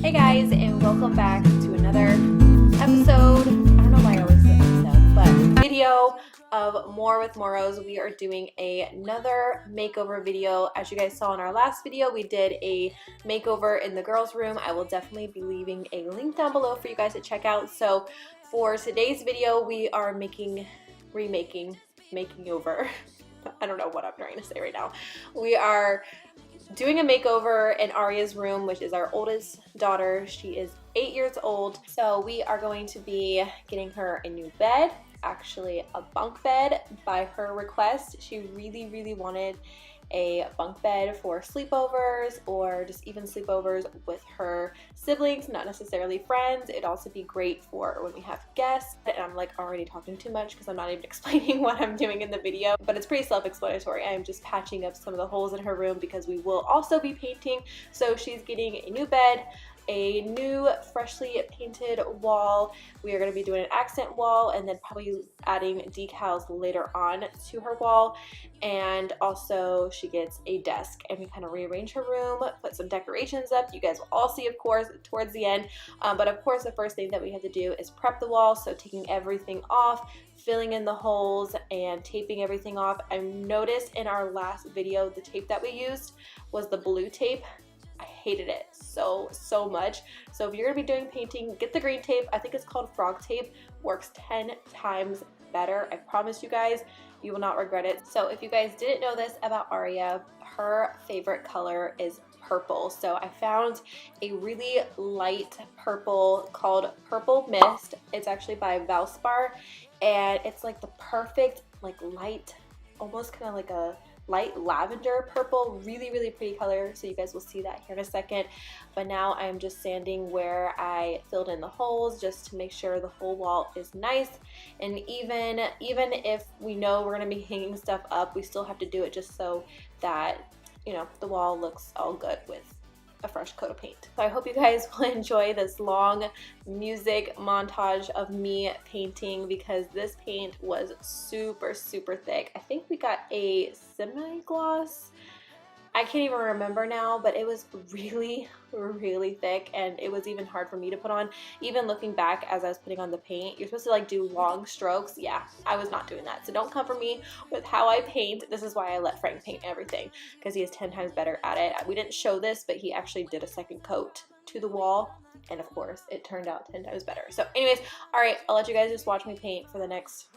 Hey guys, and welcome back to another episode. I don't know why I always say episode, but video of More with Moros. We are doing another makeover video. As you guys saw in our last video, we did a makeover in the girls' room. I will definitely be leaving a link down below for you guys to check out. So for today's video, we are making over. I don't know what I'm trying to say right now. We are doing a makeover in Aria's room, which is our oldest daughter. She is 8 years old. So we are going to be getting her a new bed, actually a bunk bed by her request. She really wanted a bunk bed for sleepovers or just even sleepovers with her siblings, not necessarily friends. It'd also be great for when we have guests. And I'm like already talking too much because I'm not even explaining what I'm doing in the video, but it's pretty self-explanatory. I am just patching up some of the holes in her room because we will also be painting. So she's getting a new bed, a new freshly painted wall. We are going to be doing an accent wall and then probably adding decals later on to her wall. And also she gets a desk, and we kind of rearrange her room, put some decorations up. You guys will all see, of course, towards the end. But of course, the first thing that we have to do is prep the wall. So taking everything off, filling in the holes, and taping everything off. I noticed in our last video, the tape that we used was the blue tape. I hated it so much. So if you're gonna be doing painting, get the green tape. I think it's called frog tape. Works 10 times better. I promise you guys, you will not regret it. So if you guys didn't know this about Aria, her favorite color is purple. So I found a really light purple called Purple Mist. It's actually by Valspar, and it's like the perfect like light, almost kind of like a light lavender purple. Really pretty color. So you guys will see that here in a second. But now I'm just sanding where I filled in the holes just to make sure the whole wall is nice. And even if we know we're going to be hanging stuff up, we still have to do it just so that, you know, the wall looks all good with a fresh coat of paint. So I hope you guys will enjoy this long music montage of me painting, because this paint was super thick. I think we got a semi-gloss. I can't even remember now, but it was really thick, and it was even hard for me to put on. Even looking back as I was putting on the paint, you're supposed to like do long strokes. Yeah, I was not doing that. So don't come for me with how I paint. This is why I let Frank paint everything, because he is 10 times better at it. We didn't show this, but he actually did a second coat to the wall, and of course it turned out 10 times better. So anyways, all right, I'll let you guys just watch me paint for the next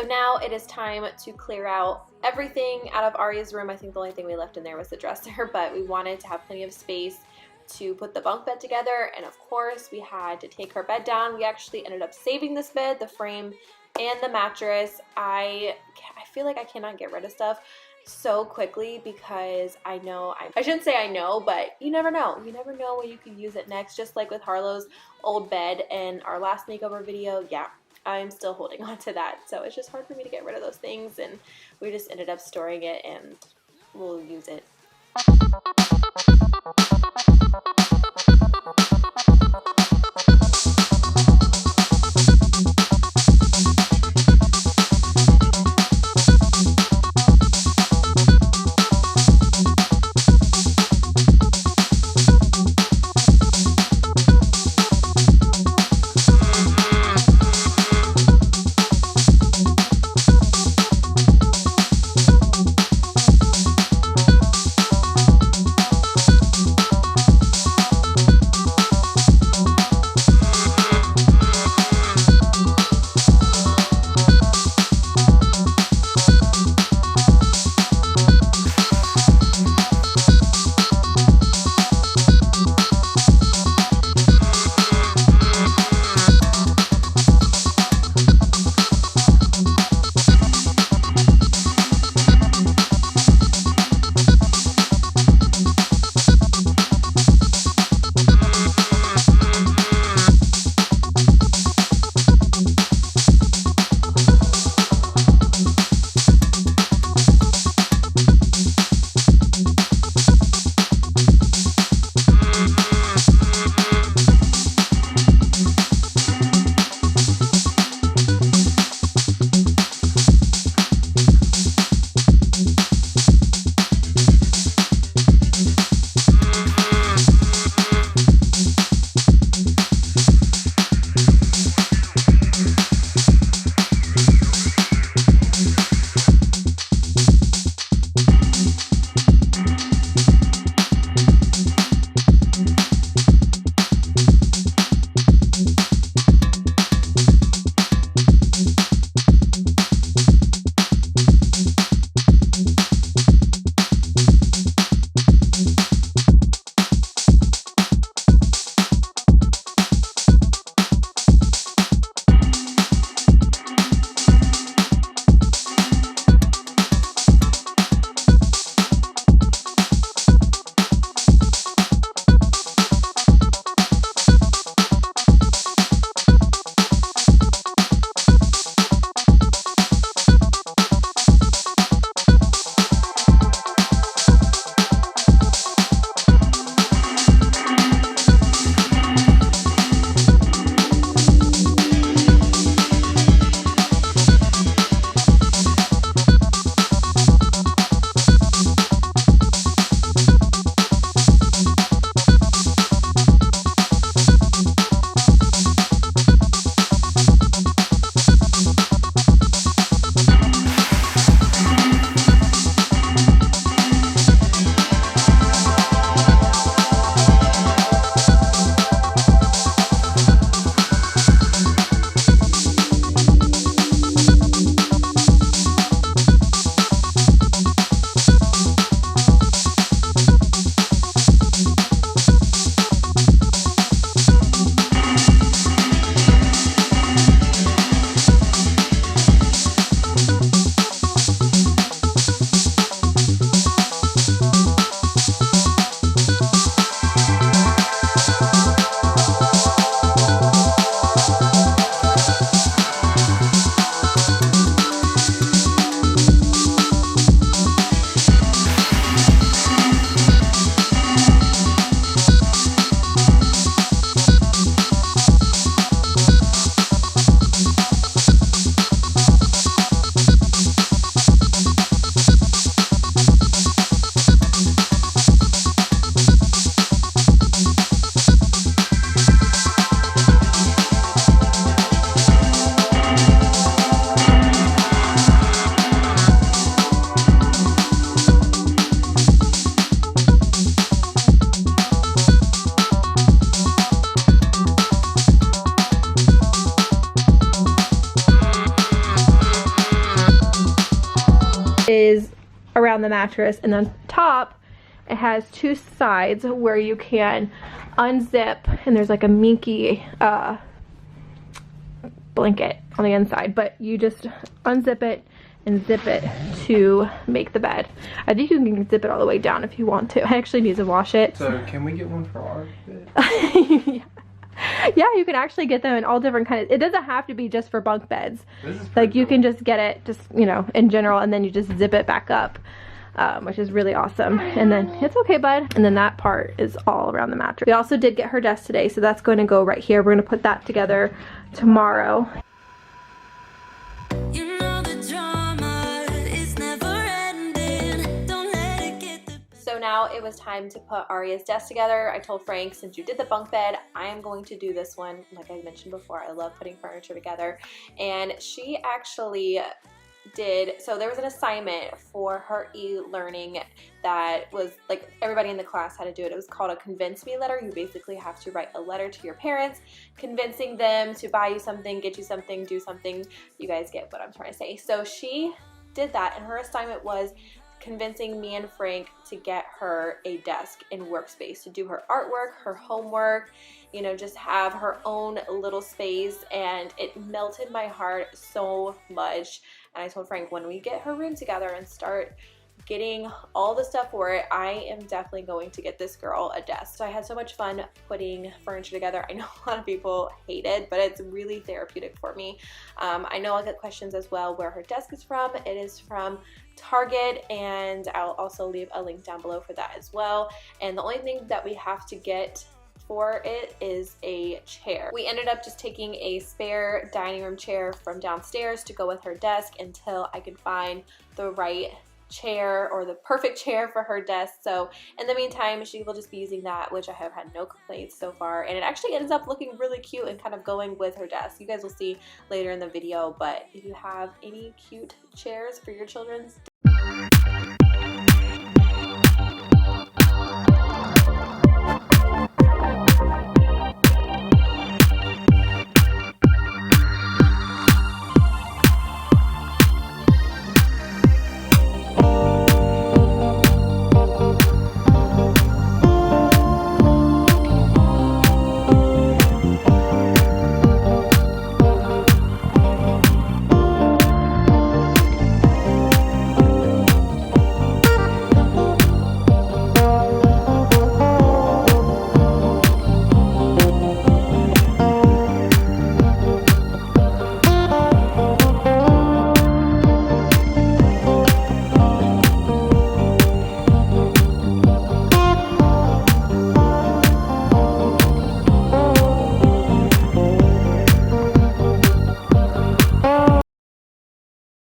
now it is time to clear out everything out of Aria's room. I think the only thing we left in there was the dresser, but we wanted to have plenty of space to put the bunk bed together, and of course we had to take her bed down. We actually ended up saving this bed, the frame, and the mattress. I feel like I cannot get rid of stuff so quickly because I shouldn't say I know, but you never know. You never know when you could use it next, just like with Harlow's old bed in our last makeover video. Yeah, I'm still holding on to that, so it's just hard for me to get rid of those things, and we just ended up storing it and we'll use it. the mattress, and then top it has two sides where you can unzip, and there's like a minky blanket on the inside, but you just unzip it and zip it to make the bed. I think you can zip it all the way down if you want to. I actually need to wash it. So can we get one for our bed? Yeah. Yeah, you can actually get them in all different kinds. It doesn't have to be just for bunk beds. Like you can just get it just, you know, in general, and then you just zip it back up, which is really awesome. And then it's okay, bud. And then that part is all around the mattress. We also did get her desk today, so that's going to go right here. We're going to put that together tomorrow. So now it was time to put Aria's desk together. I told Frank, since you did the bunk bed, I am going to do this one. Like I mentioned before, I love putting furniture together. And she actually did, so there was an assignment for her e-learning that was like everybody in the class had to do it. It was called a convince me letter. You basically have to write a letter to your parents convincing them to buy you something, get you something, do something. You guys get what I'm trying to say. So she did that, and her assignment was convincing me and Frank to get her a desk and workspace to do her artwork, her homework, you know, just have her own little space. And it melted my heart so much. And I told Frank, when we get her room together and start getting all the stuff for it, I am definitely going to get this girl a desk. So I had so much fun putting furniture together. I know a lot of people hate it, but it's really therapeutic for me. I know I'll get questions as well where her desk is from. It is from Target, and I'll also leave a link down below for that as well. And the only thing that we have to get for it is a chair. We ended up just taking a spare dining room chair from downstairs to go with her desk until I could find the right chair or the perfect chair for her desk. So in the meantime, she will just be using that, which I have had no complaints so far, and it actually ends up looking really cute and kind of going with her desk. You guys will see later in the video, but if you have any cute chairs for your children's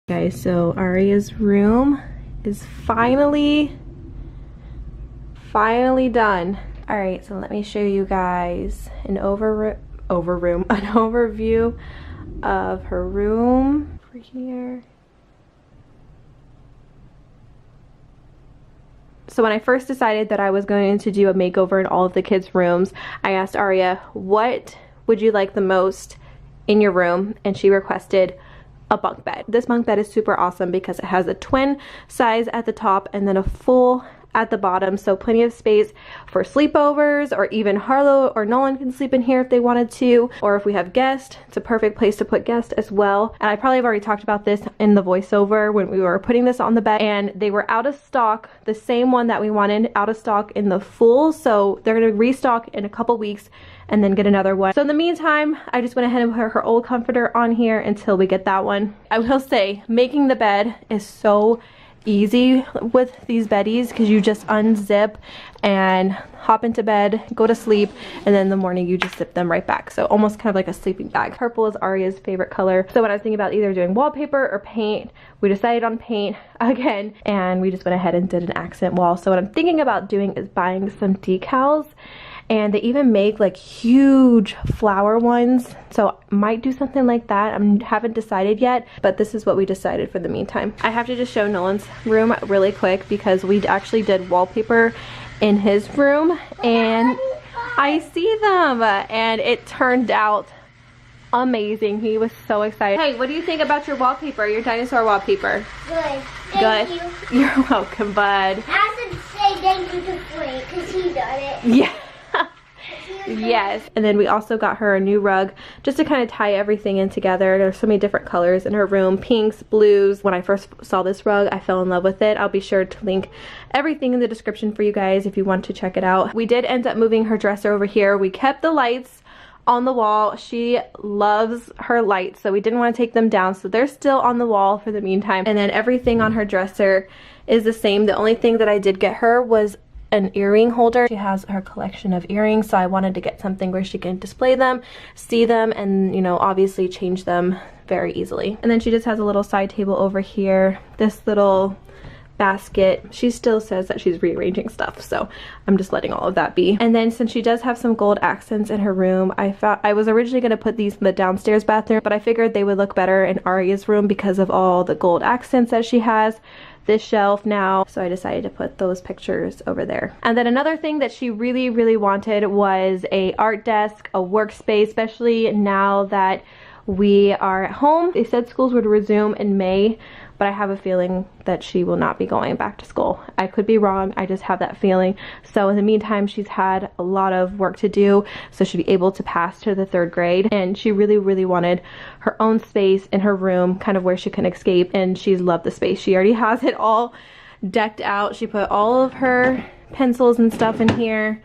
guys, so Aria's room is finally done. All right, so let me show you guys an overview of her room over here. So when I first decided that I was going to do a makeover in all of the kids' rooms, I asked Aria, what would you like the most in your room? And she requested a bunk bed. This bunk bed is super awesome because it has a twin size at the top and then a full at the bottom, so plenty of space for sleepovers, or even Harlow or Nolan can sleep in here if they wanted to, or if we have guests, it's a perfect place to put guests as well. And I probably have already talked about this in the voiceover when we were putting this on the bed, and they were out of stock, the same one that we wanted, out of stock in the full, so they're going to restock in a couple weeks and then get another one. So in the meantime, I just went ahead and put her old comforter on here until we get that one. I will say, making the bed is so easy with these beddies because you just unzip and hop into bed, go to sleep, and then in the morning you just zip them right back. So almost kind of like a sleeping bag. Purple is Aria's favorite color. So when I was thinking about either doing wallpaper or paint, we decided on paint again, and we just went ahead and did an accent wall. So what I'm thinking about doing is buying some decals, and they even make like huge flower ones, so might do something like that. I haven't decided yet, but this is what we decided for the meantime. I have to just show Nolan's room really quick because we actually did wallpaper in his room, and I see them, and it turned out amazing. He was so excited. Hey, what do you think about your wallpaper, your dinosaur wallpaper? Good. Good. Thank you. You're welcome, bud. I have to say thank you to Frank because he done it. Yeah. Yes. And then we also got her a new rug just to kind of tie everything in together. There's so many different colors in her room, pinks, blues. When I first saw this rug, I fell in love with it. I'll be sure to link everything in the description for you guys if you want to check it out. We did end up moving her dresser over here. We kept the lights on the wall. She loves her lights, so we didn't want to take them down, so they're still on the wall for the meantime. And then everything on her dresser is the same. The only thing that I did get her was an earring holder. She has her collection of earrings, so I wanted to get something where she can display them, see them, and, you know, obviously change them very easily. And then she just has a little side table over here, this little basket. She still says that she's rearranging stuff, so I'm just letting all of that be. And then since she does have some gold accents in her room, I was originally going to put these in the downstairs bathroom, but I figured they would look better in Aria's room because of all the gold accents that she has. This shelf now, so I decided to put those pictures over there. And then another thing that she really wanted was a art desk, a workspace, especially now that we are at home. They said schools would resume in May, but I have a feeling that she will not be going back to school. I could be wrong, I just have that feeling. So in the meantime, she's had a lot of work to do, so she'll be able to pass to the 3rd grade. And she really wanted her own space in her room, kind of where she can escape, and she's loved the space. She already has it all decked out. She put all of her pencils and stuff in here,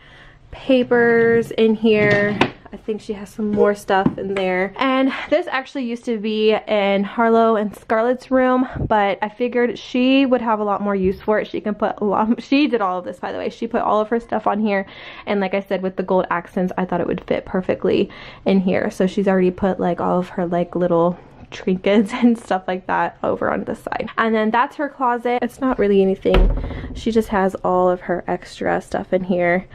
papers in here. I think she has some more stuff in there. And this actually used to be in Harlow and Scarlett's room, but I figured she would have a lot more use for it. She can put a lot, she did all of this, by the way. She put all of her stuff on here. And like I said, with the gold accents, I thought it would fit perfectly in here. So she's already put like all of her like little trinkets and stuff like that over on the side. And then that's her closet. It's not really anything. She just has all of her extra stuff in here.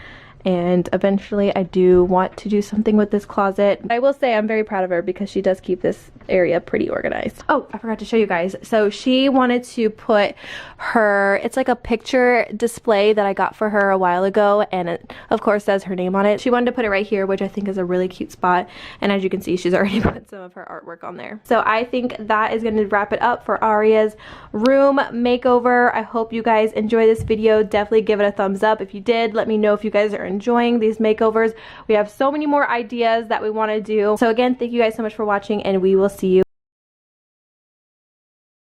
And eventually I do want to do something with this closet. I will say I'm very proud of her because she does keep this area pretty organized. Oh, I forgot to show you guys. So she wanted to put her, it's like a picture display that I got for her a while ago, and it of course says her name on it. She wanted to put it right here, which I think is a really cute spot. And as you can see, she's already put some of her artwork on there. So I think that is going to wrap it up for Aria's room makeover. I hope you guys enjoy this video. Definitely give it a thumbs up. If you did, let me know if you guys are enjoying these makeovers. We have so many more ideas that we want to do. So again, thank you guys so much for watching, and we will see you